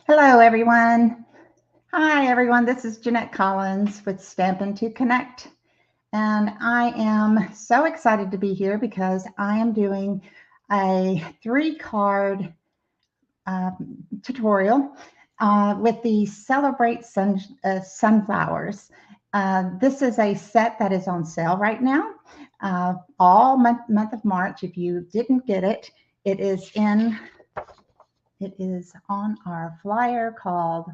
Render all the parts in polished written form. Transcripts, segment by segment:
Hello, everyone. Hi, everyone. This is Jeanette Collins with Stampin' to Connect. And I am so excited to be here because I am doing a 3-card tutorial with the Celebrate Sunflowers. This is a set that is on sale right now, all month of March. If you didn't get it, it is on our flyer called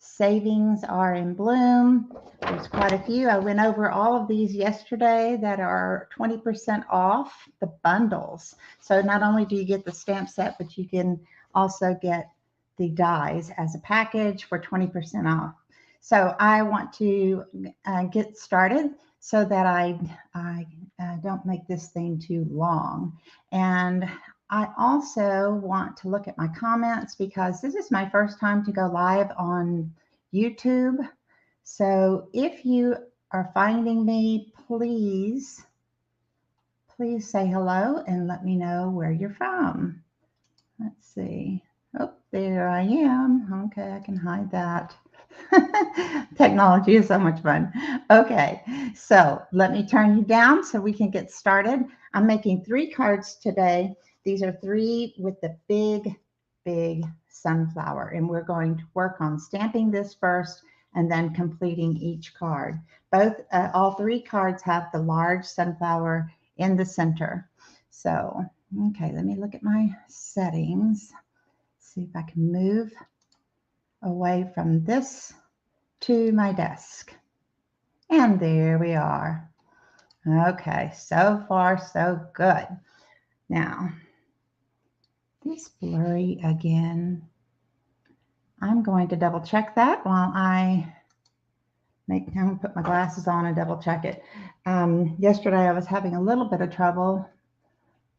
Savings Are in Bloom. There's quite a few. I went over all of these yesterday that are 20% off the bundles. So not only do you get the stamp set, but you can also get the dies as a package for 20% off. So I want to get started so that I don't make this thing too long. And I also want to look at my comments because this is my first time to go live on YouTube. So if you are finding me, please say hello and let me know where you're from. Let's see. Oh, there I am. Okay, I can hide that. Technology is so much fun. Okay, so let me turn you down so we can get started. I'm making 3 cards today. These are 3 with the big sunflower, and we're going to work on stamping this first and then completing each card. All 3 cards have the large sunflower in the center. So, okay, let me look at my settings. See if I can move away from this to my desk. And there we are. Okay, so far so good. Now, this blurry again. I'm going to double check that while I'm going to put my glasses on and double check it. Yesterday I was having a little bit of trouble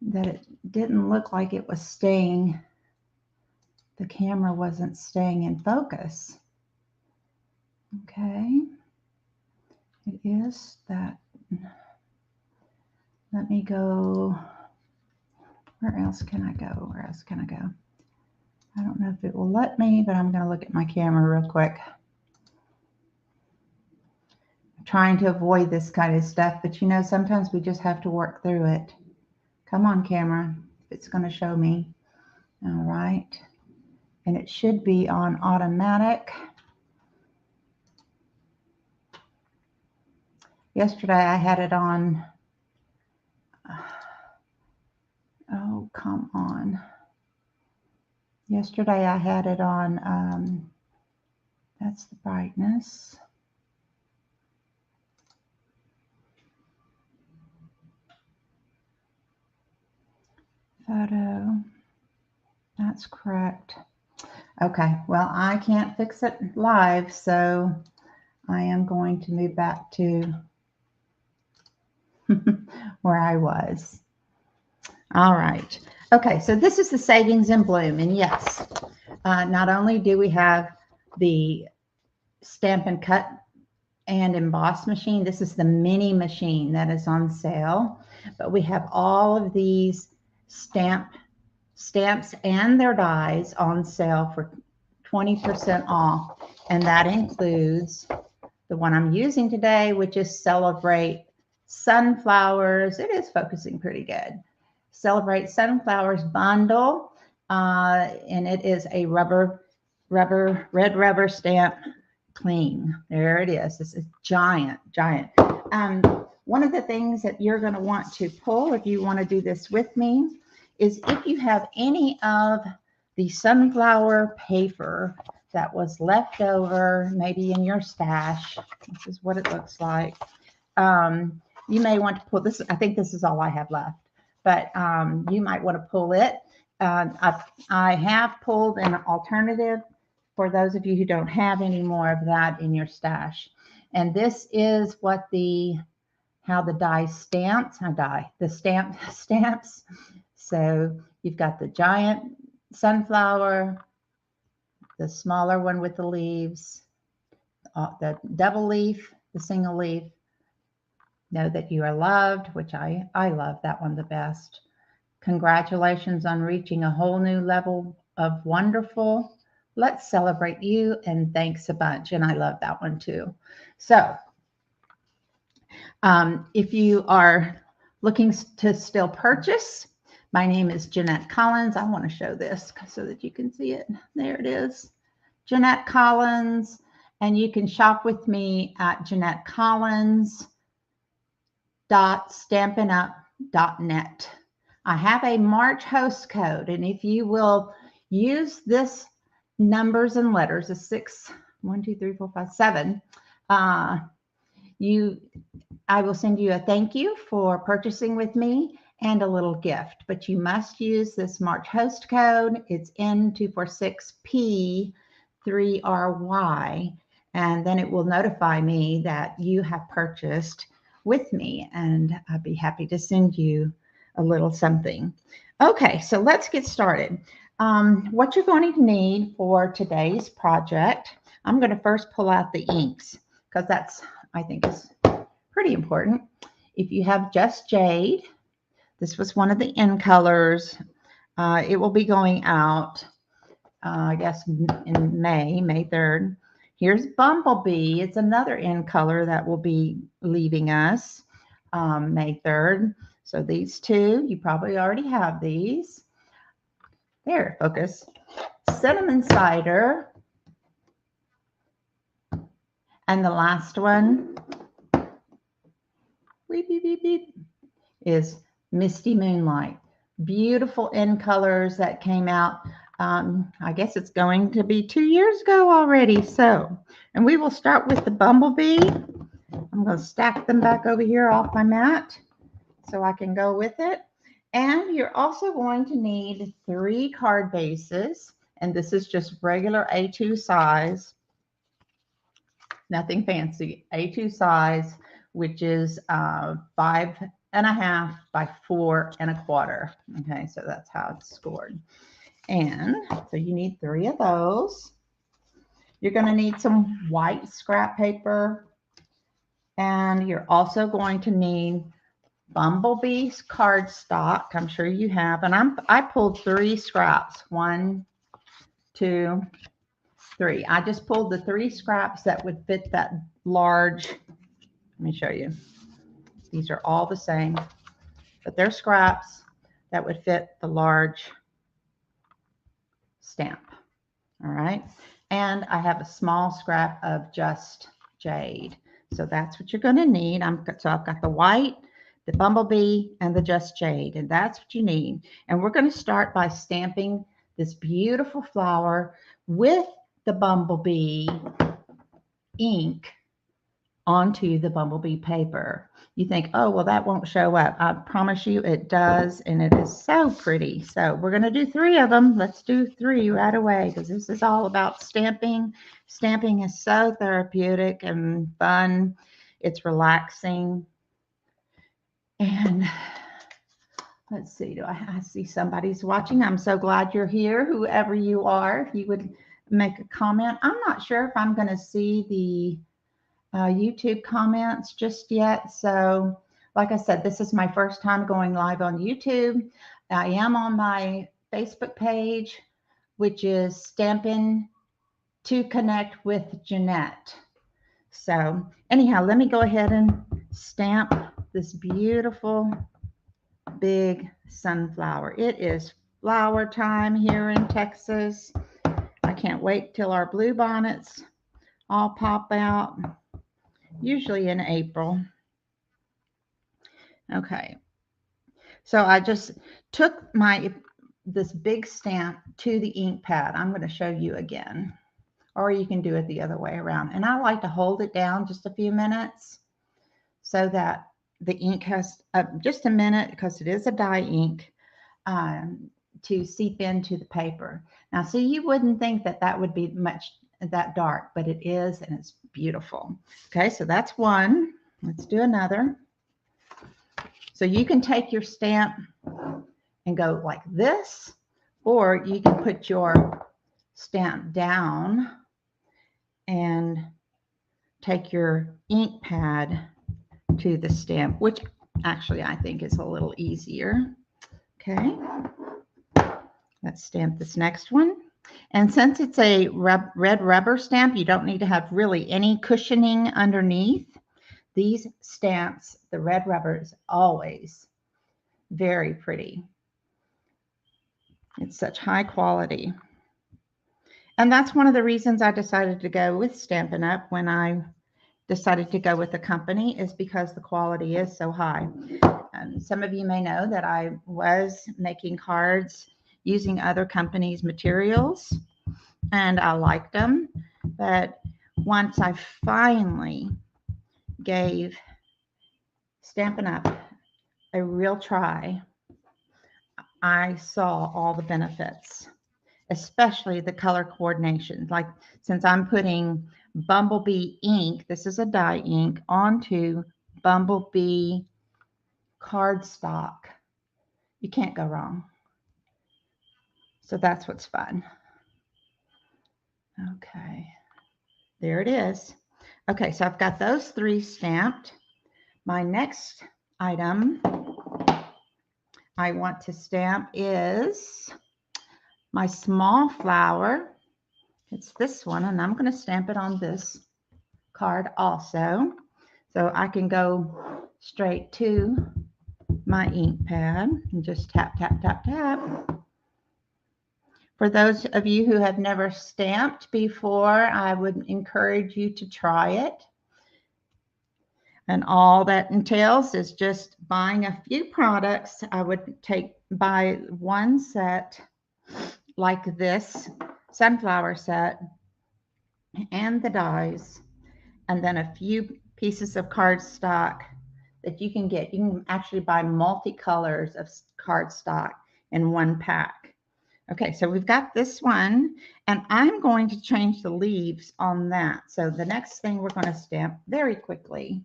that it didn't look like it was staying. The camera wasn't staying in focus. Okay. It is that. Let me go. Where else can I go? Where else can I go? I don't know if it will let me, but I'm going to look at my camera real quick. I'm trying to avoid this kind of stuff, but you know, sometimes we just have to work through it. Come on, camera. It's going to show me. All right. And it should be on automatic. Yesterday I had it on. Oh, come on. Yesterday I had it on, that's the brightness. Photo, that's correct. Okay, well, I can't fix it live, so I am going to move back to where I was. All right. Okay, so this is the Savings in Bloom, and yes, not only do we have the Stampin' Cut and emboss machine, this is the mini machine that is on sale, but we have all of these stamps and their dies on sale for 20% off, and that includes the one I'm using today, which is Celebrate Sunflowers. It is focusing pretty good. Celebrate Sunflowers bundle, and it is a red rubber stamp clean. There it is. This is giant. One of the things that you're going to want to pull if you want to do this with me is if you have any of the sunflower paper that was left over, maybe in your stash. This is what it looks like. You may want to pull this. I think this is all I have left, but you might want to pull it. I have pulled an alternative for those of you who don't have any more of that in your stash. And this is what how the die stamps, stamps. So you've got the giant sunflower, the smaller one with the leaves, the double leaf, the single leaf. Know that you are loved, which I love that one the best. Congratulations on reaching a whole new level of wonderful let's celebrate you and thanks a bunch. And I love that one too. So if you are looking to still purchase, my name is Jeanette Collins. I want to show this so that you can see it. There it is. Jeanette Collins. And you can shop with me at JeanetteCollins.Stampin'Up.net. I have a March host code, and if you will use this numbers and letters, a 6, 1, 2, 3, 4, 5, 7, I will send you a thank you for purchasing with me and a little gift. But you must use this March host code. It's N246P3RY. And then it will notify me that you have purchased with me, and I'd be happy to send you a little something. Okay, so let's get started. What you're going to need for today's project, I'm going to first pull out the inks because that's, I think, is pretty important. If you have just jade, this was one of the in colors. It will be going out, I guess, in May 3rd. Here's Bumblebee. It's another in color that will be leaving us May 3rd. So these two, you probably already have these. There, focus. Cinnamon Cider. And the last one, beep, beep, beep, beep, is Misty Moonlight. Beautiful in colors that came out. I guess it's going to be 2 years ago already. So, and we will start with the Bumblebee. I'm going to stack them back over here off my mat so I can go with it. And you're also going to need 3 card bases. And this is just regular A2 size. Nothing fancy. A2 size, which is 5.5 by 4 1/4. Okay, so that's how it's scored. And so you need 3 of those. You're going to need some white scrap paper. And you're also going to need Bumblebee's cardstock. I'm sure you have. And I pulled 3 scraps. 1, 2, 3. I just pulled the 3 scraps that would fit that large. Let me show you. These are all the same, but they're scraps that would fit the large stamp. All right. And I have a small scrap of just jade. So that's what you're going to need. So I've got the white, the Bumblebee, and the just jade. And that's what you need. And we're going to start by stamping this beautiful flower with the Bumblebee ink onto the Bumblebee paper. You think, oh, well, that won't show up. I promise you it does, and it is so pretty. So we're going to do 3 of them. Let's do 3 right away because this is all about stamping. Stamping is so therapeutic and fun. It's relaxing. And let's see, I see somebody's watching. I'm so glad you're here, whoever you are. If you would make a comment. I'm not sure if I'm going to see the YouTube comments just yet. So like I said, this is my first time going live on YouTube. I am on my Facebook page, which is Stampin' to Connect with Jeanette. So anyhow, let me go ahead and stamp this beautiful big sunflower. It is flower time here in Texas. I can't wait till our blue bonnets all pop out. Usually in April. Okay. So I just took this big stamp to the ink pad. I'm going to show you again. Or you can do it the other way around. And I like to hold it down just a few minutes so that the ink has just a minute, because it is a dye ink, to seep into the paper. Now, see, you wouldn't think that that would be much that dark, but it is, and it's beautiful. Okay, so that's one. Let's do another. So you can take your stamp and go like this, or you can put your stamp down and take your ink pad to the stamp, which actually I think is a little easier. Okay, let's stamp this next one. And since it's a red rubber stamp, you don't need to have really any cushioning underneath. These stamps, the red rubber is always very pretty. It's such high quality. And that's one of the reasons I decided to go with Stampin' Up! When I decided to go with the company, is because the quality is so high. Some of you may know that I was making cards using other companies' materials, and I liked them. But once I finally gave Stampin' Up! A real try, I saw all the benefits, especially the color coordination. Like, since I'm putting Bumblebee ink, this is a dye ink, onto Bumblebee cardstock, you can't go wrong. So that's what's fun. Okay, there it is. Okay, so I've got those 3 stamped. My next item I want to stamp is my small flower. It's this one, and I'm going to stamp it on this card also. So I can go straight to my ink pad and just tap, tap, tap, tap. For those of you who have never stamped before, I would encourage you to try it. And all that entails is just buying a few products. I would buy one set like this sunflower set and the dies, and then a few pieces of cardstock that you can get. You can actually buy multicolors of cardstock in one pack. Okay, so we've got this one, and I'm going to change the leaves on that. So the next thing we're going to stamp very quickly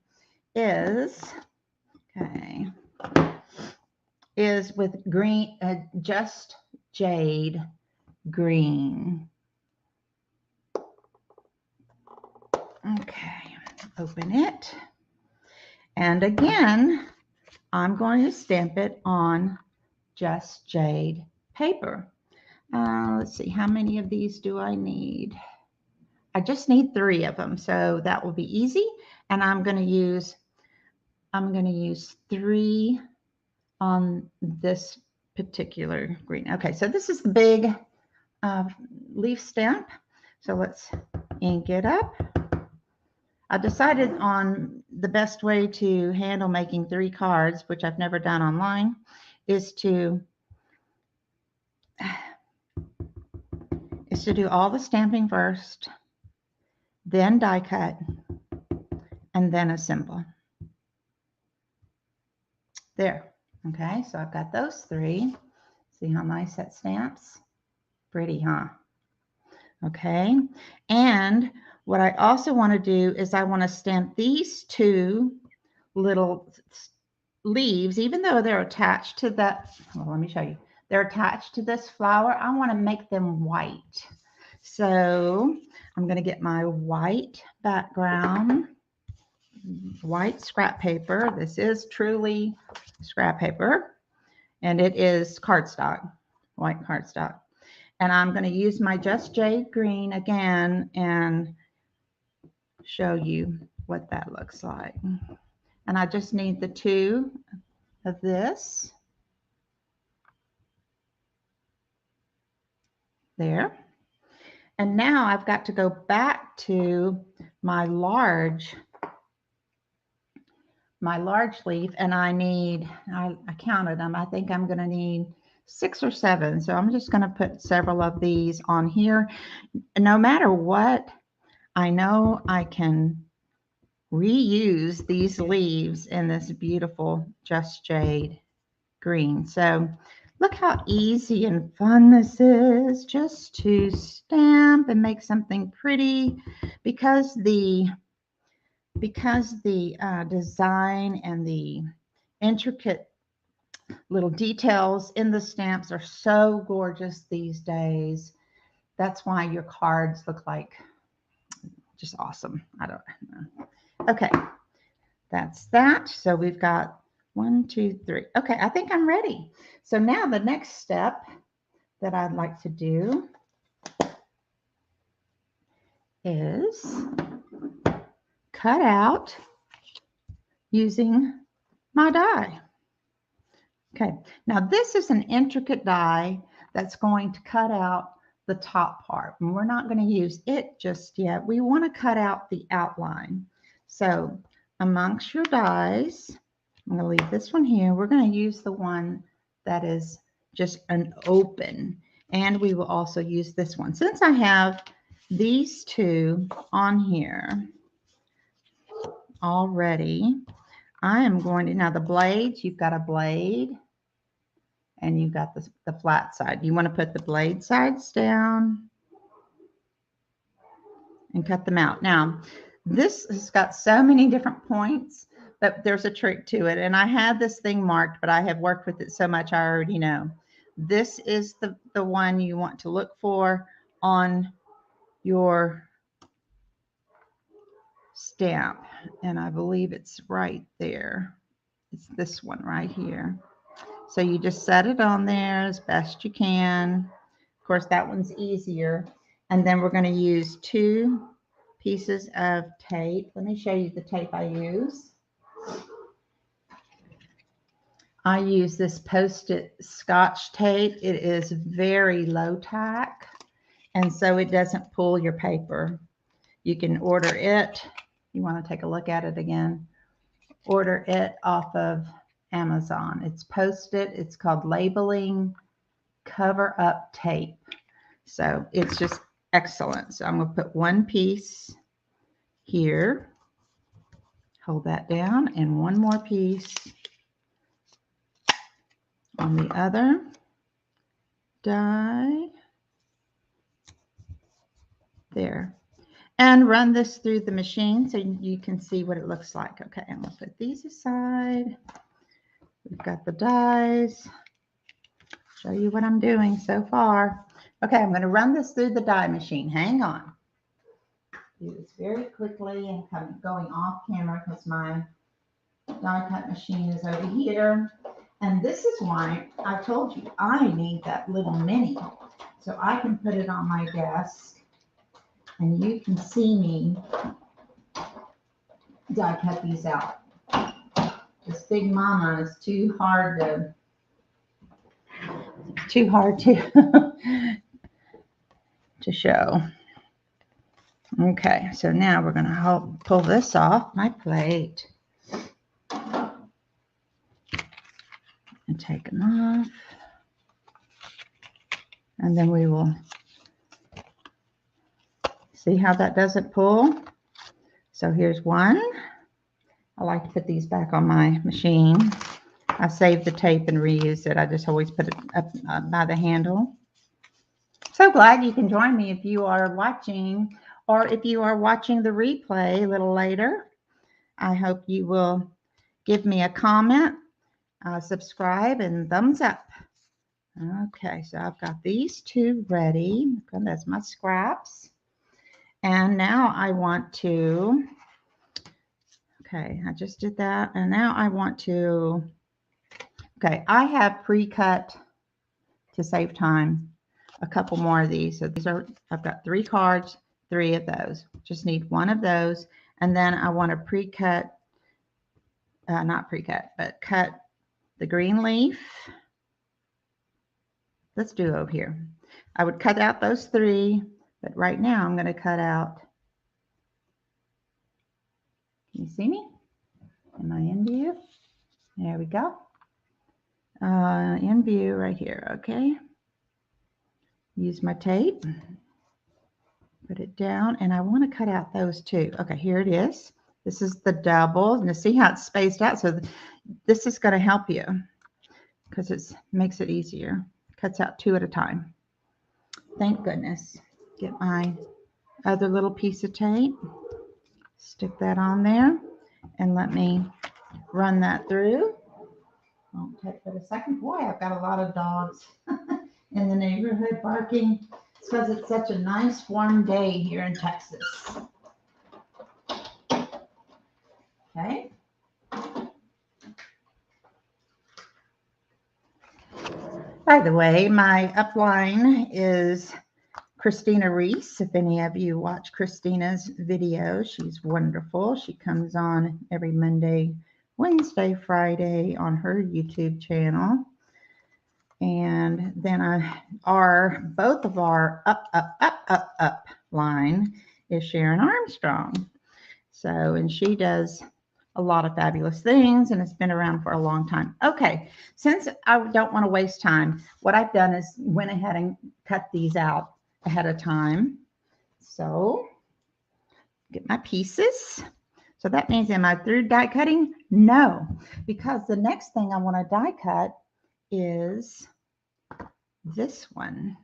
is with green, Just Jade green. Okay, open it. And again, I'm going to stamp it on Just Jade paper. Let's see, how many of these do I need? I just need 3 of them, so that will be easy. And I'm going to use 3 on this particular green. Okay, so this is the big leaf stamp. So let's ink it up. I decided on the best way to handle making 3 cards, which I've never done online, is to do all the stamping first, then die cut, and then assemble. There. Okay, so I've got those 3. See how nice that stamps? Pretty, huh? Okay, and what I also want to do is I want to stamp these 2 little leaves, even though they're attached to that. Well, let me show you. They're attached to this flower. I want to make them white. So I'm going to get my white background, white scrap paper. This is truly scrap paper, and it is cardstock, white cardstock. And I'm going to use my Just Jade green again and show you what that looks like. And I just need the 2 of this. There. And now I've got to go back to my large leaf, and I counted them. I think I'm going to need 6 or 7. So I'm just going to put several of these on here. No matter what, I know I can reuse these leaves in this beautiful Just Jade green. So look how easy and fun this is, just to stamp and make something pretty, because the design and the intricate little details in the stamps are so gorgeous these days. That's why your cards look like just awesome. I don't know. Okay, that's that. So we've got 1, 2, 3. Okay, I think I'm ready. So now the next step that I'd like to do is cut out using my die. Okay, now this is an intricate die that's going to cut out the top part. And we're not going to use it just yet. We want to cut out the outline. So amongst your dies, I'm going to leave this one here. We're going to use the one that is just an open. And we will also use this one. Since I have these two on here already, I am going to, now the blades, you've got a blade and you've got the flat side. You want to put the blade sides down and cut them out. Now, this has got so many different points that there's a trick to it. And I had this thing marked, but I have worked with it so much I already know. This is the one you want to look for on your stamp. And I believe it's right there. It's this one right here. So you just set it on there as best you can. Of course, that one's easier. And then we're going to use 2 pieces of tape. Let me show you the tape I use. I use this Post-it Scotch tape. It is very low tack, and so it doesn't pull your paper. You can order it. You want to take a look at it again. Order it off of Amazon. It's Post-it. It's called Labeling Cover Up Tape. So it's just excellent. So I'm going to put 1 piece here. Hold that down, and 1 more piece on the other die. There. And run this through the machine so you can see what it looks like. Okay, I'm going to put these aside. We've got the dies. Show you what I'm doing so far. Okay, I'm going to run this through the die machine. Hang on. Do this very quickly and I'm going off camera because my die cut machine is over here. And this is why I told you I need that little mini. So I can put it on my desk and you can see me die cut these out. This big mama is too hard to show. Okay, so now we're going to pull this off my plate and take them off. And then we will see how that doesn't pull. So here's one. I like to put these back on my machine. I saved the tape and reused it. I just always put it up by the handle. So glad you can join me if you are watching, or if you are watching the replay a little later. I hope you will give me a comment, subscribe, and thumbs up. Okay, so I've got these 2 ready. That's my scraps. And now I want to, okay, I just did that. And now I want to, okay, I have pre-cut, to save time, a couple more of these. So these are, I've got 3 cards, 3 of those. Just need 1 of those. And then I want to pre-cut, not pre-cut, but cut the green leaf. Let's do over here. I would cut out those 3, but right now I'm going to cut out. Can you see me? Am I in view? There we go. In view right here. Okay. Use my tape. Put it down, and I want to cut out those 2. Okay, here it is. This is the double. And see how it's spaced out? So this is going to help you because it makes it easier. Cuts out 2 at a time. Thank goodness. Get my other little piece of tape. Stick that on there. And let me run that through. Won't take but a second. Boy, I've got a lot of dogs in the neighborhood barking. It's because it's such a nice warm day here in Texas. Okay. By the way, my upline is Christina Reese. If any of you watch Christina's videos, she's wonderful. She comes on every Monday, Wednesday, Friday on her YouTube channel. And then both of our up line is Sharon Armstrong. So, and she does a lot of fabulous things, and it's been around for a long time. Okay, since I don't want to waste time, what I've done is went ahead and cut these out ahead of time. So, get my pieces. So that means, am I through die cutting? No, because the next thing I want to die cut is this one.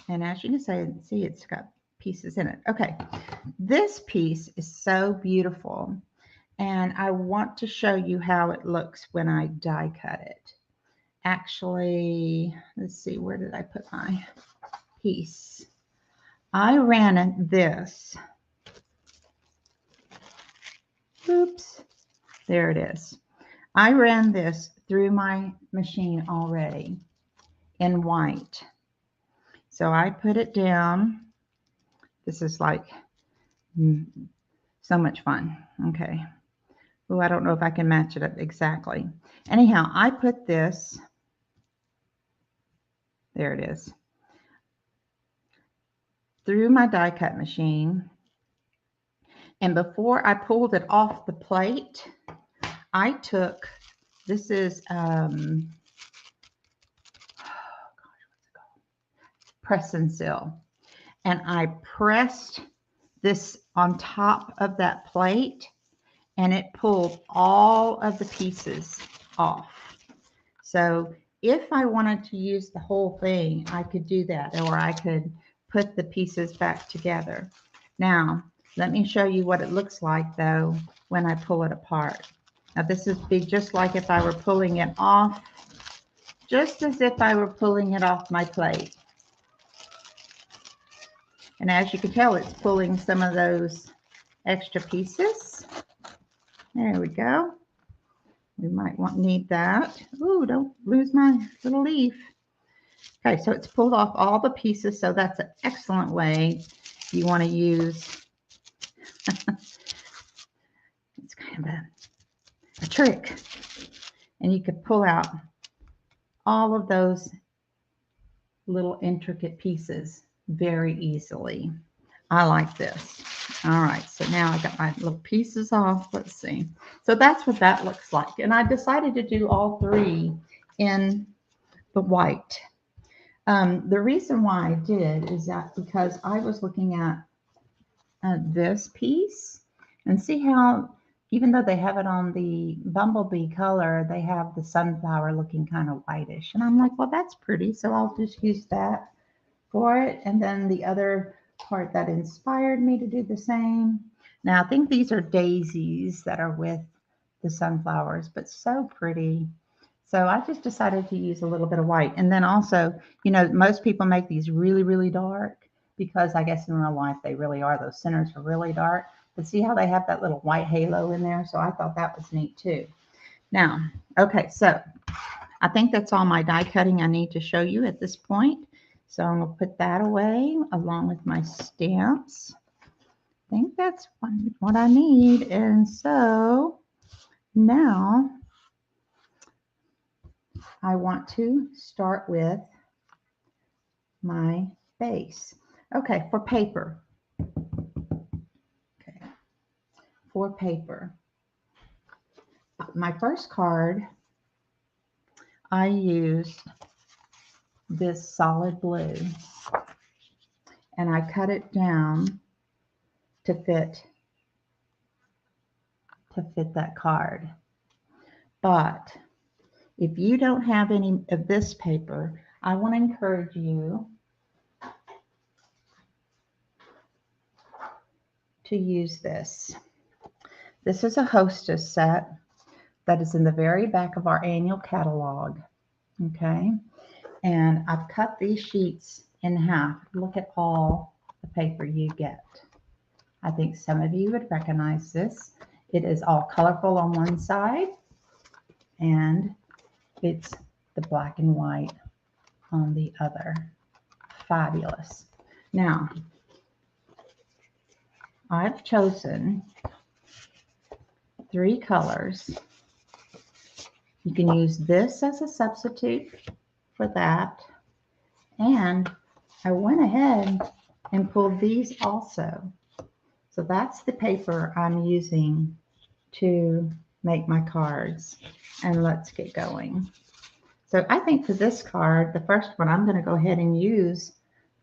And as you can see, it's got pieces in it. Okay, this piece is so beautiful, and I want to show you how it looks when I die cut it. Actually, let's see, where did I put my piece? I ran this. Oops, there it is. I ran this through my machine already in white. So I put it down. This is like so much fun. Okay. Oh, I don't know if I can match it up exactly. Anyhow, I put this, there it is, through my die cut machine. And before I pulled it off the plate, I took, this is, press and seal. And I pressed this on top of that plate, and it pulled all of the pieces off. So if I wanted to use the whole thing, I could do that, or I could put the pieces back together. Now, let me show you what it looks like, though, when I pull it apart. Now, this is big, just like if I were pulling it off, just as if I were pulling it off my plate. And as you can tell, it's pulling some of those extra pieces. There we go. We might need that. Ooh, don't lose my little leaf. Okay, so it's pulled off all the pieces, so that's an excellent way you want to use. It's kind of a trick. And you could pull out all of those little intricate pieces very easily. I like this. All right, so now I got my little pieces off. Let's see. So that's what that looks like. And I decided to do all three in the white. The reason why I did is that because I was looking at this piece, and see how even though they have it on the bumblebee color, they have the sunflower looking kind of whitish. And I'm like, well, that's pretty, so I'll just use that for it. And then the other part that inspired me to do the same. Now, I think these are daisies that are with the sunflowers, but so pretty. So I just decided to use a little bit of white. And then also, you know, most people make these really, really dark because I guess in real life they really are. Those centers are really dark. But see how they have that little white halo in there? So I thought that was neat too. Now, okay, so I think that's all my die cutting I need to show you at this point. So I'm going to put that away along with my stamps. I think that's what I need. And so now I want to start with my base. Okay, for paper. Okay, for paper. My first card, I used this solid blue, and I cut it down to fit that card. But if you don't have any of this paper, I want to encourage you to use this. This is a Hostess set that is in the very back of our annual catalog. Okay. And I've cut these sheets in half. Look at all the paper you get. I think some of you would recognize this. It is all colorful on one side, and it's the black and white on the other. fabulous. Now, I've chosen 3 colors. You can use this as a substitute for that. And I went ahead and pulled these also. So that's the paper I'm using to make my cards. And let's get going. So I think for this card, the first one, I'm going to go ahead and use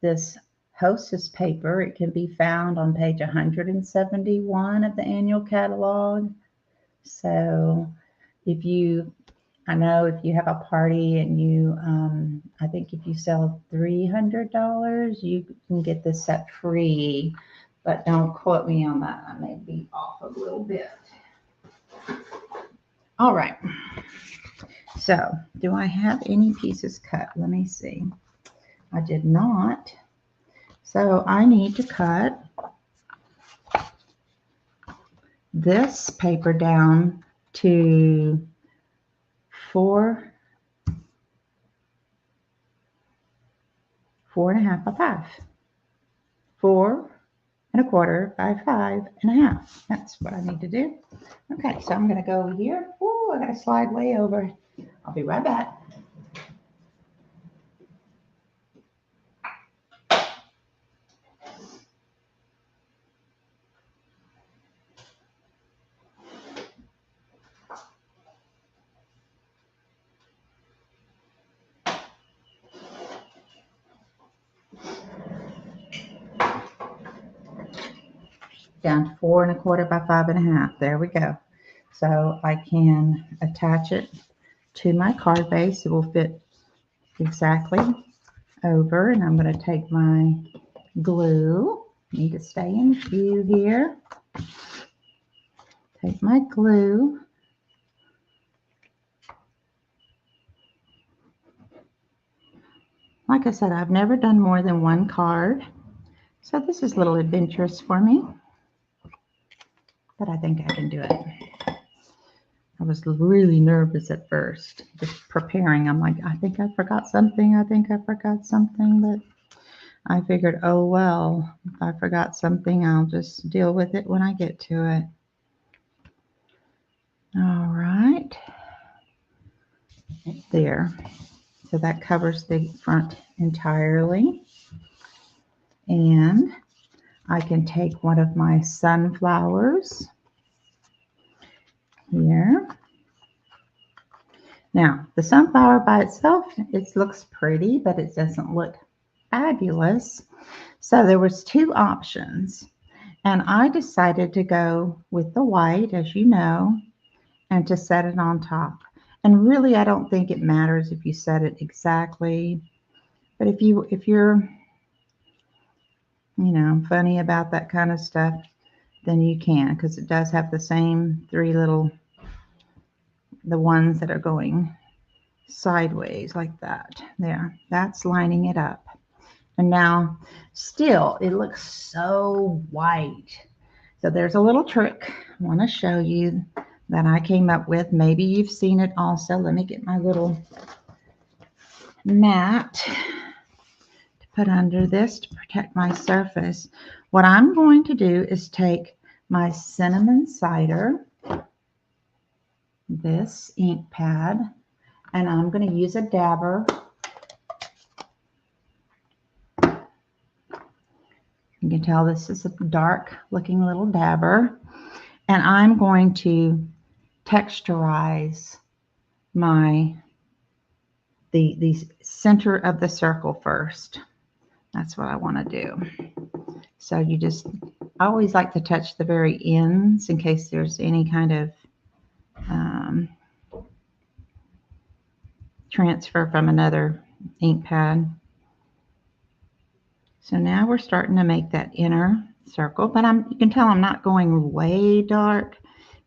this Hostess Paper. It can be found on page 171 of the annual catalog. So I know if you have a party and you, I think if you sell $300, you can get this set free, but don't quote me on that. I may be off a little bit. All right. So do I have any pieces cut? Let me see. I did not. So I need to cut this paper down to 4.5 by 5. 4 1/4 by 5.5. That's what I need to do. Okay, so I'm going to go over here. Oh, I got to slide way over. I'll be right back. Down to 4 1/4 by 5.5. There we go. So I can attach it to my card base. It will fit exactly over. And I'm going to take my glue. Need to stay in view here. Take my glue. Like I said, I've never done more than one card. So this is a little adventurous for me. But I think I can do it. I was really nervous at first, just preparing. I'm like, I think I forgot something. I think I forgot something. But I figured, oh, well, if I forgot something, I'll just deal with it when I get to it. All right. There. So that covers the front entirely. And I can take one of my sunflowers here. Now, the sunflower by itself, it looks pretty, but it doesn't look fabulous. So there was 2 options, and I decided to go with the white, as you know, and to set it on top. And really, I don't think it matters if you set it exactly, but if you're funny about that kind of stuff, then you can, because it does have the same 3 little, the ones that are going sideways like that. There, that's lining it up. And now still it looks so white. So there's a little trick I want to show you that I came up with. Maybe you've seen it also. Let me get my little mat to put under this to protect my surface. What I'm going to do is take my cinnamon cider, this ink pad, and I'm going to use a dabber. You can tell this is a dark looking little dabber. And I'm going to texturize the center of the circle first. That's what I want to do. So I always like to touch the very ends in case there's any kind of transfer from another ink pad. So now we're starting to make that inner circle, but you can tell I'm not going way dark,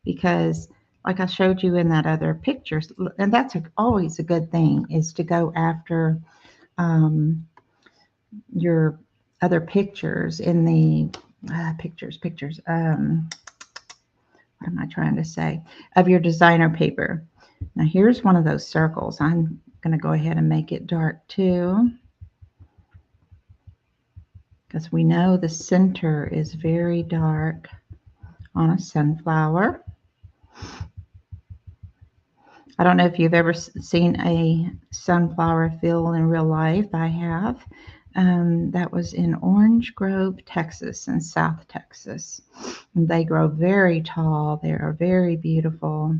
because like I showed you in that other pictures, and that's always a good thing, is to go after your other pictures in the what am I trying to say, of your designer paper. Now here's one of those circles. I'm going to go ahead and make it dark too. because we know the center is very dark on a sunflower. I don't know if you've ever seen a sunflower field in real life. I have. That was in Orange Grove, Texas, in South Texas. And they grow very tall. They are very beautiful.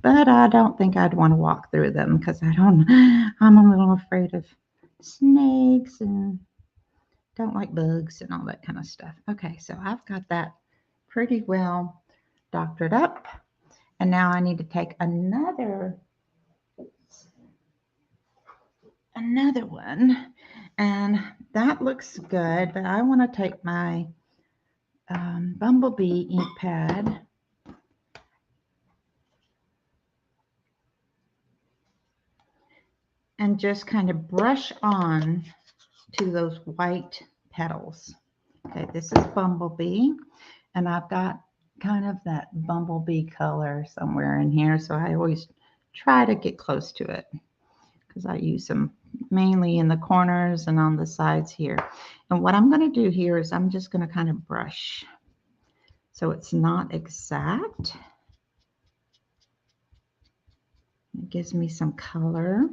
But I don't think I'd want to walk through them because I'm a little afraid of snakes and don't like bugs and all that kind of stuff. Okay, so I've got that pretty well doctored up. And now I need to take another one, and that looks good, but I want to take my Bumblebee ink pad and just kind of brush on to those white petals. Okay, this is Bumblebee, and I've got kind of that bumblebee color somewhere in here, so I always try to get close to it because I use them mainly in the corners and on the sides here. And what I'm going to do here is I'm just going to kind of brush so it's not exact. It gives me some color.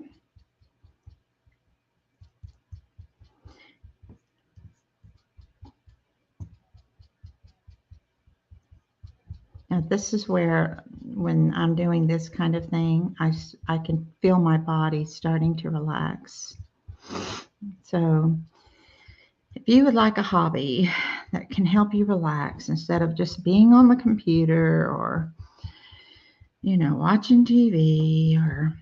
Now this is where, when I'm doing this kind of thing, I can feel my body starting to relax. So if you would like a hobby that can help you relax instead of just being on the computer or, you know, watching TV, or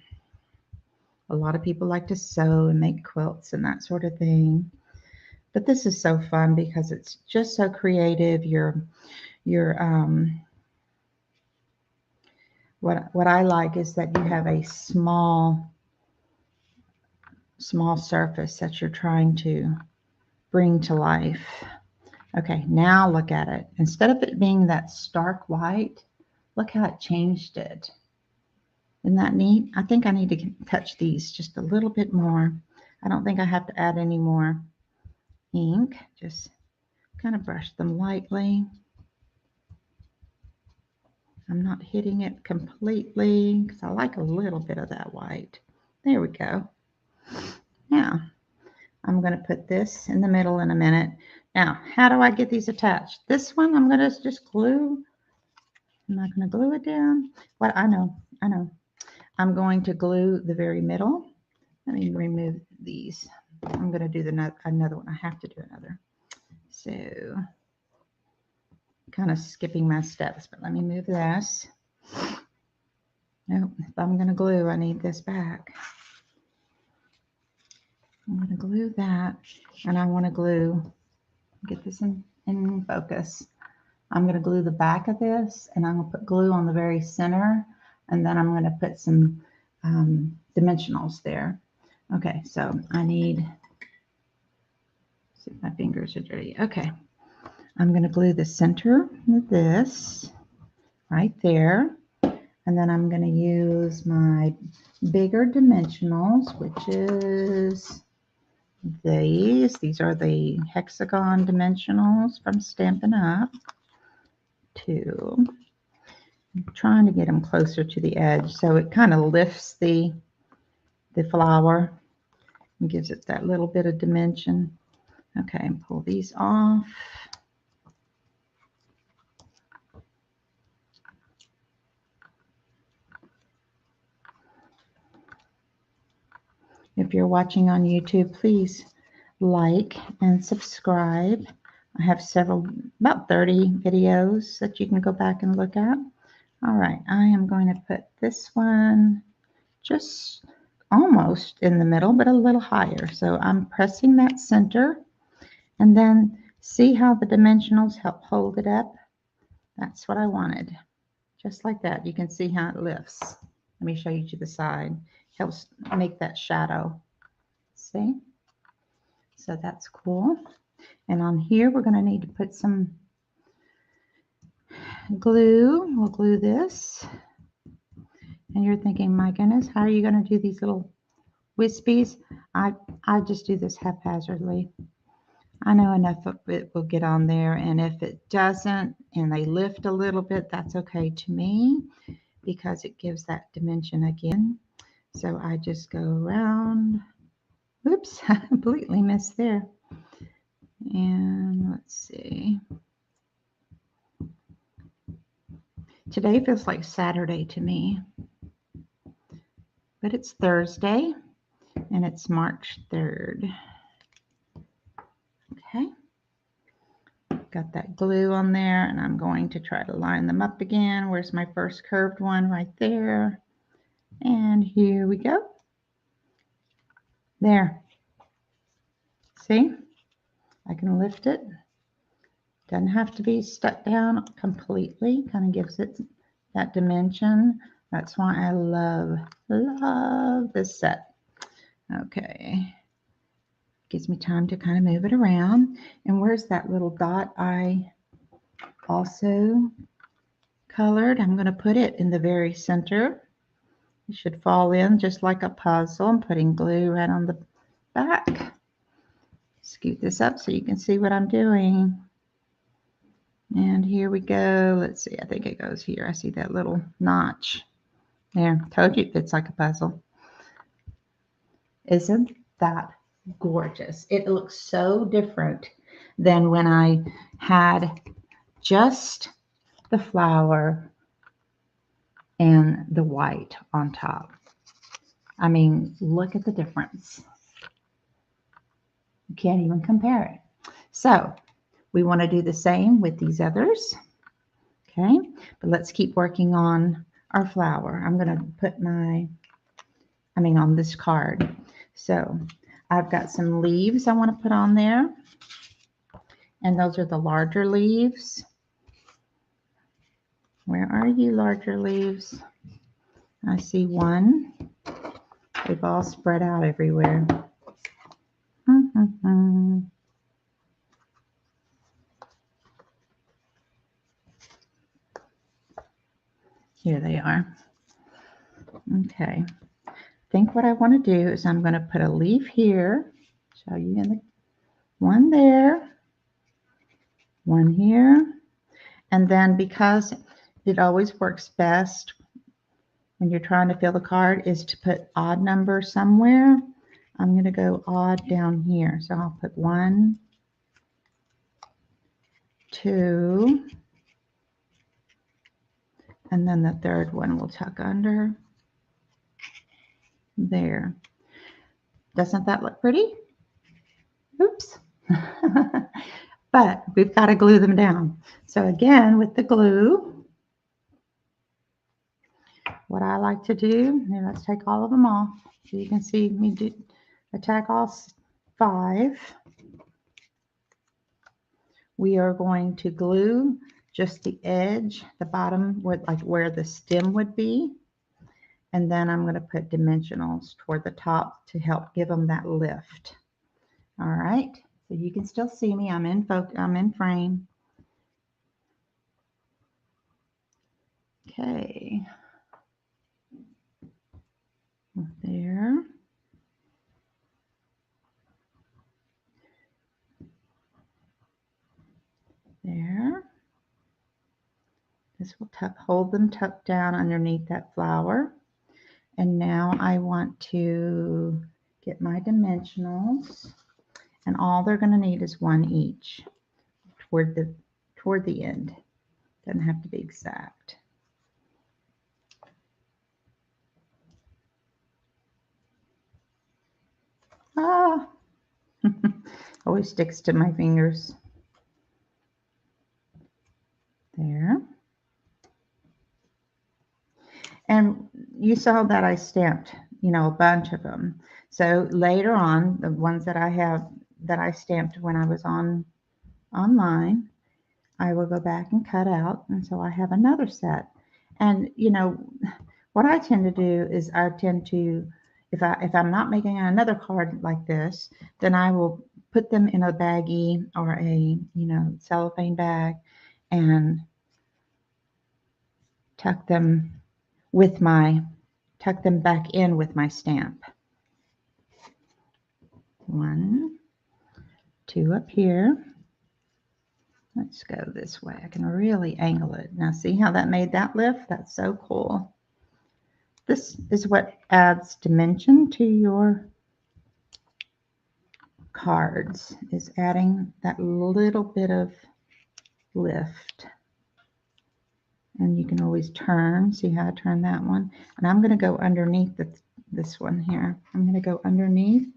a lot of people like to sew and make quilts and that sort of thing. But this is so fun because it's just so creative. What I like is that you have a small surface that you're trying to bring to life. Okay, now look at it. Instead of it being that stark white, look how it changed it. Isn't that neat? I think I need to touch these just a little bit more. I don't think I have to add any more ink. Just kind of brush them lightly. I'm not hitting it completely because I like a little bit of that white. There we go. Now, I'm going to put this in the middle in a minute. Now, how do I get these attached? This one, I'm going to just glue. I'm not going to glue it down. What I know. I'm going to glue the very middle. Let me remove these. I'm going to do another one. I have to do another. So, kind of skipping my steps, but let me move this. Nope, if I'm going to glue, I need this back. I'm going to glue that, and I want to glue, get this in focus. I'm going to glue the back of this, and I'm going to put glue on the very center, and then I'm going to put some dimensionals there. Okay, so I need, see if my fingers are dirty. Okay, I'm going to glue the center of this right there, and then I'm going to use my bigger dimensionals, which is these. These are the Hexagon Dimensionals from Stampin' Up. I'm trying to get them closer to the edge so it kind of lifts the flower and gives it that little bit of dimension. Okay, pull these off. If you're watching on YouTube, please like and subscribe. I have about 30 videos that you can go back and look at. All right, I am going to put this one just almost in the middle, but a little higher. So I'm pressing that center, and then see how the dimensionals help hold it up? That's what I wanted. Just like that. You can see how it lifts. Let me show you to the side. Helps make that shadow. See? So that's cool. And on here, we're going to need to put some glue. We'll glue this. And you're thinking, my goodness, how are you going to do these little wispies? I just do this haphazardly. I know enough of it will get on there, and if it doesn't and they lift a little bit, that's okay to me because it gives that dimension again. So I just go around. Oops, I completely missed there. And let's see. Today feels like Saturday to me, but it's Thursday and it's March 3rd. Okay. Got that glue on there, and I'm going to try to line them up again. Where's my first curved one? Right there. And here we go. There. See? I can lift it. Doesn't have to be stuck down completely. Kind of gives it that dimension. That's why I love this set. Okay. Gives me time to kind of move it around. And where's that little dot I also colored? I'm going to put it in the very center. It should fall in just like a puzzle. I'm putting glue right on the back. Scoot this up so you can see what I'm doing. And here we go. Let's see. I think it goes here. I see that little notch. There. Told you it fits like a puzzle. Isn't that gorgeous? It looks so different than when I had just the flower and the white on top. I mean, look at the difference. You can't even compare it. So we want to do the same with these others. Okay, but let's keep working on our flower. I'm going to put on this card. So I've got some leaves I want to put on there. And those are the larger leaves. Where are you, larger leaves? I see one. They've all spread out everywhere. Here they are. Okay. I think what I want to do is I'm going to put a leaf here. Show you in the one there, one here. And then because it always works best when you're trying to fill the card is to put odd numbers somewhere, I'm going to go odd down here. So I'll put 1, 2, and then the third one will tuck under there. Doesn't that look pretty? Oops. But we've got to glue them down. So again, with the glue, what I like to do, here, let's take all of them off so you can see me attack all 5. We are going to glue just the edge, the bottom, where the stem would be. And then I'm going to put dimensionals toward the top to help give them that lift. All right, so you can still see me. I'm in frame. Okay. There. There. This will hold them tucked down underneath that flower. And now I want to get my dimensionals. And all they're going to need is 1 each toward the end. Doesn't have to be exact. Ah, always sticks to my fingers. There. And you saw that I stamped, a bunch of them. So later on, the ones that I stamped when I was online, I will go back and cut out. And so I have another set. And, what I tend to do is if I'm not making another card like this, then I will put them in a baggie or a, cellophane bag and tuck them back in with my stamp. 1, 2 up here. Let's go this way. I can really angle it. Now see how that made that lift? That's so cool. This is what adds dimension to your cards, is adding that little bit of lift. And you can always turn. See how I turn that one? And I'm going to go underneath this one here. I'm going to go underneath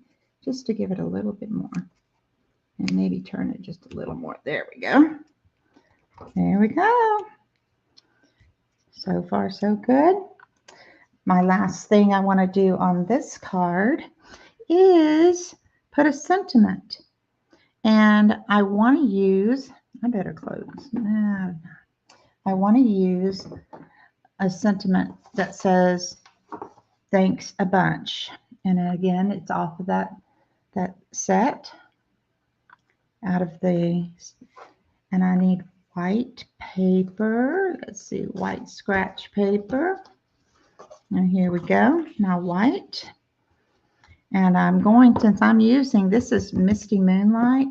just to give it a little bit more. And maybe turn it just a little more. There we go. There we go. So far, so good. My last thing I want to do on this card is put a sentiment. And I want to use, I better close. I want to use a sentiment that says, thanks a bunch. And again, it's off of that set out of the, and I need white paper. Let's see, white scratch paper. And here we go. Now white. And I'm going, since I'm using, this is Misty Moonlight,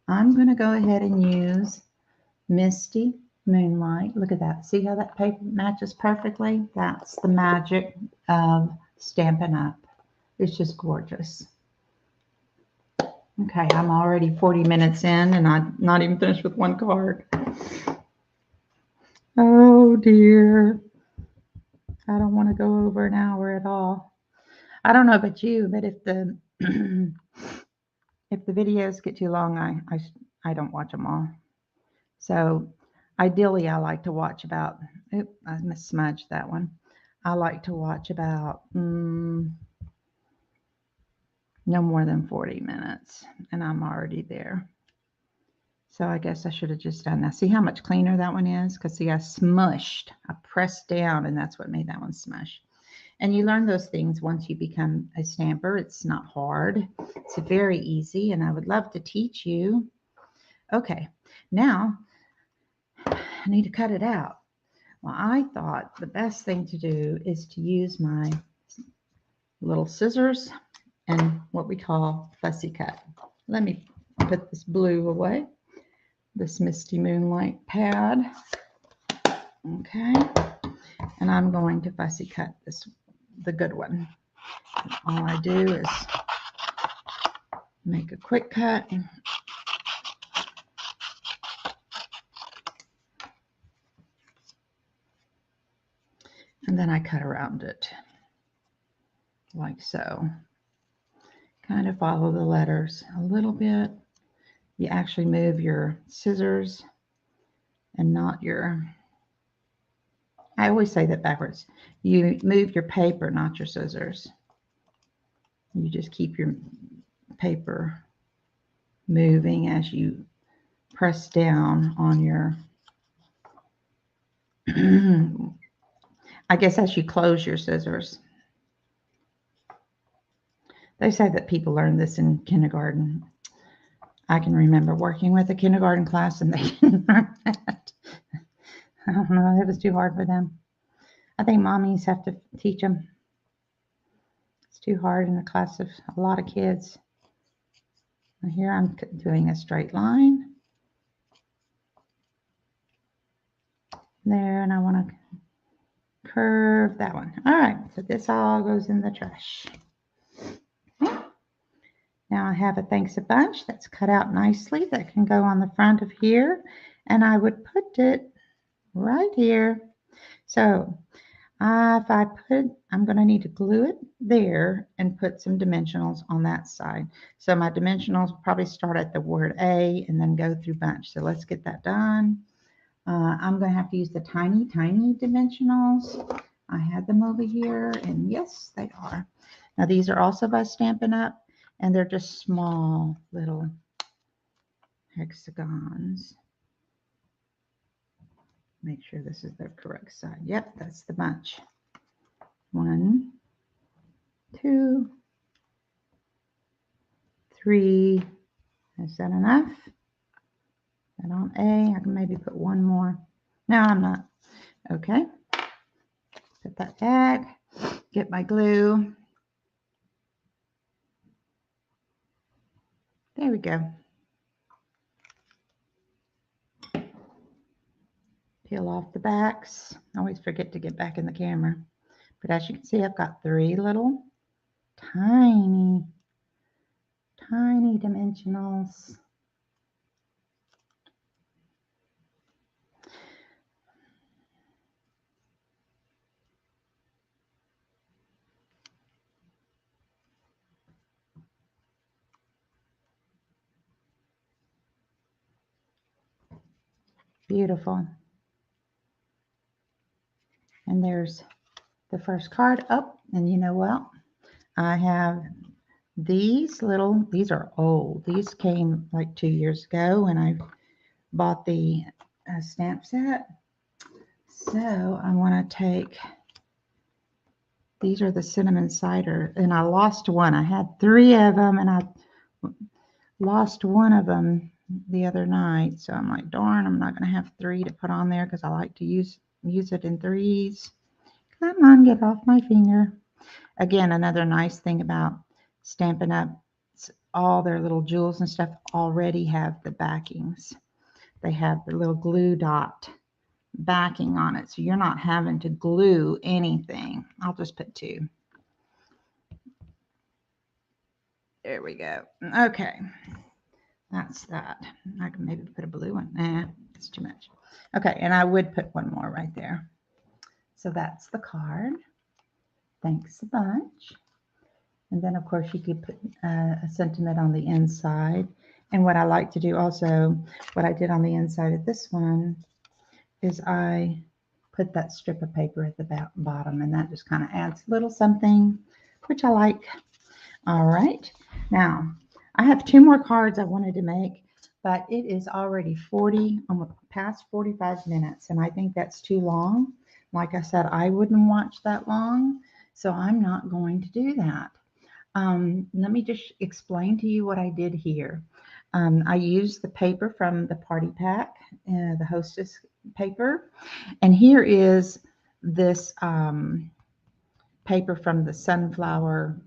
I'm going to go ahead and use Misty Moonlight. Look at that. See how that paper matches perfectly? That's the magic of Stampin' Up. It's just gorgeous. Okay, I'm already 40 minutes in and I'm not even finished with one card. Oh dear. I don't want to go over an hour at all. I don't know about you, but if the if the videos get too long, I don't watch them all. So ideally, I like to watch about, oops, I smudged that one. I like to watch about no more than 40 minutes, and I'm already there. So I guess I should have just done that. See how much cleaner that one is? Because see, I smushed, I pressed down, and that's what made that one smush. And you learn those things once you become a stamper. It's not hard. It's very easy, and I would love to teach you. Okay, now I need to cut it out. Well, I thought the best thing to do is to use my little scissors and what we call fussy cut. Let me put this blue away, this Misty Moonlight pad. Okay, and I'm going to fussy cut this, the good one. All I do is make a quick cut. And then I cut around it like so. Kind of follow the letters a little bit. You actually move your scissors and not your, I always say that backwards. You move your paper, not your scissors. You just keep your paper moving as you press down on your, I guess as you close your scissors. They say that people learn this in kindergarten. I can remember working with a kindergarten class and they didn't learn that. I don't know, it was too hard for them. I think mommies have to teach them. It's too hard in a class of a lot of kids. Now here I'm doing a straight line. There, and I want to curve that one. All right, so this all goes in the trash. Now I have a thanks a bunch that's cut out nicely that can go on the front of here, and I would put it right here. So if I put, I'm going to need to glue it there and put some dimensionals on that side. So my dimensionals probably start at the word A and then go through bunch. So let's get that done. I'm going to have to use the tiny dimensionals. I had them over here, and yes, they are. Now these are also by Stampin' Up, and they're just small little hexagons. Make sure this is the correct side. Yep, that's the bunch. 1, 2, 3. Is that enough? That on A. I can maybe put one more. No, I'm not. Okay. Put that back. Get my glue. There we go. Peel off the backs. I always forget to get back in the camera. But as you can see, I've got 3 little tiny dimensionals. Beautiful. And there's the first card. Oh, and you know what? I have these are old. These came like 2 years ago when I bought the stamp set. So I want to take, these are the cinnamon cider, and I lost one. I had 3 of them, and I lost one of them the other night. So I'm like, darn, I'm not going to have 3 to put on there because I like to use it in 3s. Come on, get off my finger. Again, another nice thing about Stampin' Up, all their little jewels and stuff already have the backings. They have the little glue dot backing on it, so you're not having to glue anything. I'll just put 2. There we go. Okay, that's that. I can maybe put a blue one. Nah, it's too much. Okay, and I would put one more right there. So that's the card. Thanks a bunch. And then, of course, you could put a sentiment on the inside. And what I like to do also, what I did on the inside of this one, is I put that strip of paper at the bottom, and that just kind of adds a little something, which I like. All right. Now, I have 2 more cards I wanted to make, but it is already almost past 45 minutes, and I think that's too long. Like I said, I wouldn't watch that long, so I'm not going to do that. Let me just explain to you what I did here. I used the paper from the party pack, the Hostess Paper, and here is this paper from the sunflower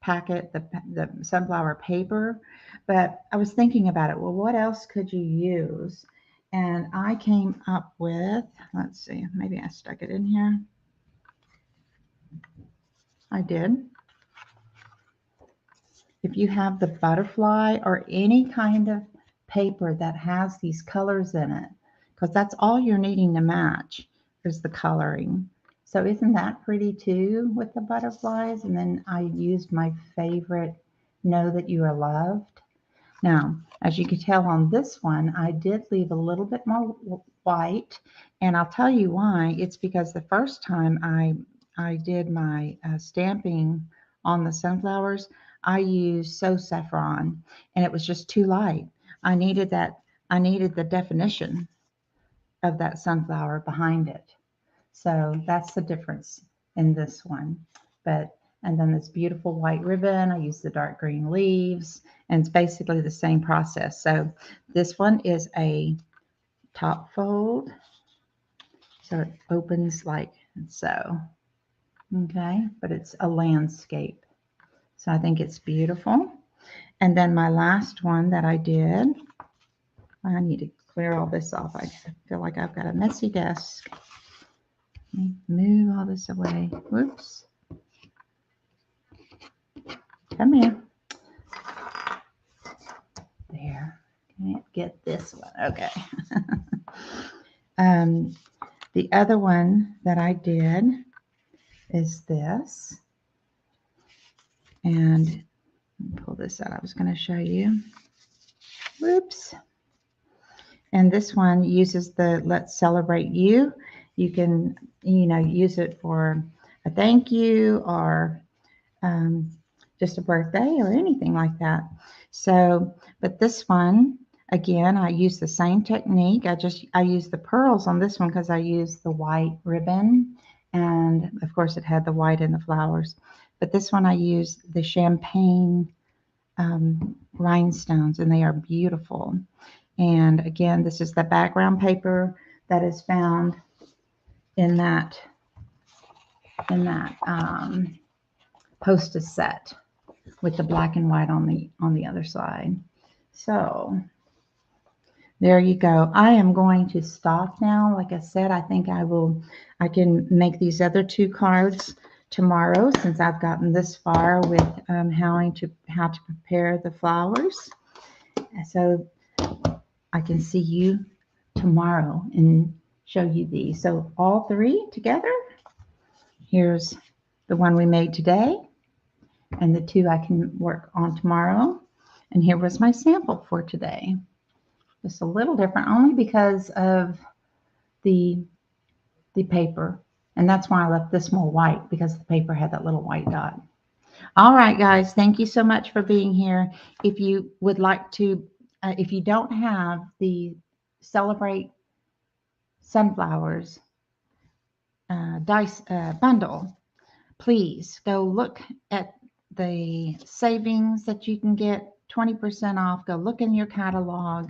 packet, the sunflower paper. But I was thinking about it. Well, what else could you use? And I came up with, let's see, maybe I stuck it in here. I did. If you have the butterfly or any kind of paper that has these colors in it, because that's all you're needing to match is the coloring. So isn't that pretty too with the butterflies? And then I used my favorite Know That You Are Loved. Now, as you can tell on this one, I did leave a little bit more white, and I'll tell you why. It's because the first time I did my stamping on the sunflowers, I used So Saffron, and it was just too light. I needed the definition of that sunflower behind it. So that's the difference in this one. And then this beautiful white ribbon, I use the dark green leaves, and it's basically the same process. So this one is a top fold. So it opens like so. Okay, but it's a landscape. So I think it's beautiful. And then my last one that I did, I need to clear all this off. I feel like I've got a messy desk. Let me move all this away. Whoops. Come here. There. Can't get this one. Okay. The other one that I did is this. And pull this out. I was going to show you. Whoops. And this one uses the Let's Celebrate You. You can, use it for a thank you or just a birthday or anything like that. So, but this one, again, I use the same technique. I use the pearls on this one because I used the white ribbon. And of course it had the white and the flowers. But this one I used the champagne rhinestones, and they are beautiful. And again, this is the background paper that is found in that Hostess set with the black and white on the other side. So There you go. I am going to stop now. Like I said, I think I can make these other two cards tomorrow since I've gotten this far with how to prepare the flowers. So I can see you tomorrow and show you these. So all three together. Here's the one we made today and the two I can work on tomorrow. And here was my sample for today. Just a little different only because of the paper. And that's why I left this more white, because the paper had that little white dot. All right, guys, thank you so much for being here. If you would like to, if you don't have the Celebrate Sunflowers dice bundle, please go look at the savings that you can get 20% off. Go look in your catalog,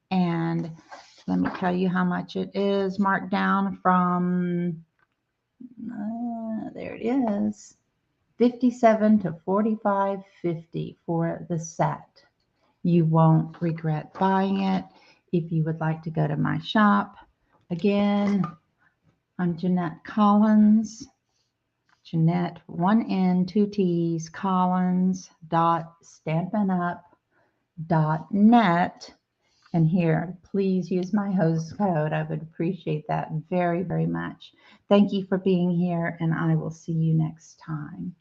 and let me tell you how much it is marked down from, there it is, 57 to 45.50 for the set. You won't regret buying it. If you would like to go to my shop, again, I'm Jeanette Collins. Jeanette, 1 N, 2 T's, Collins.stampinup.net. And here, please use my host code. I would appreciate that very, very much. Thank you for being here, and I will see you next time.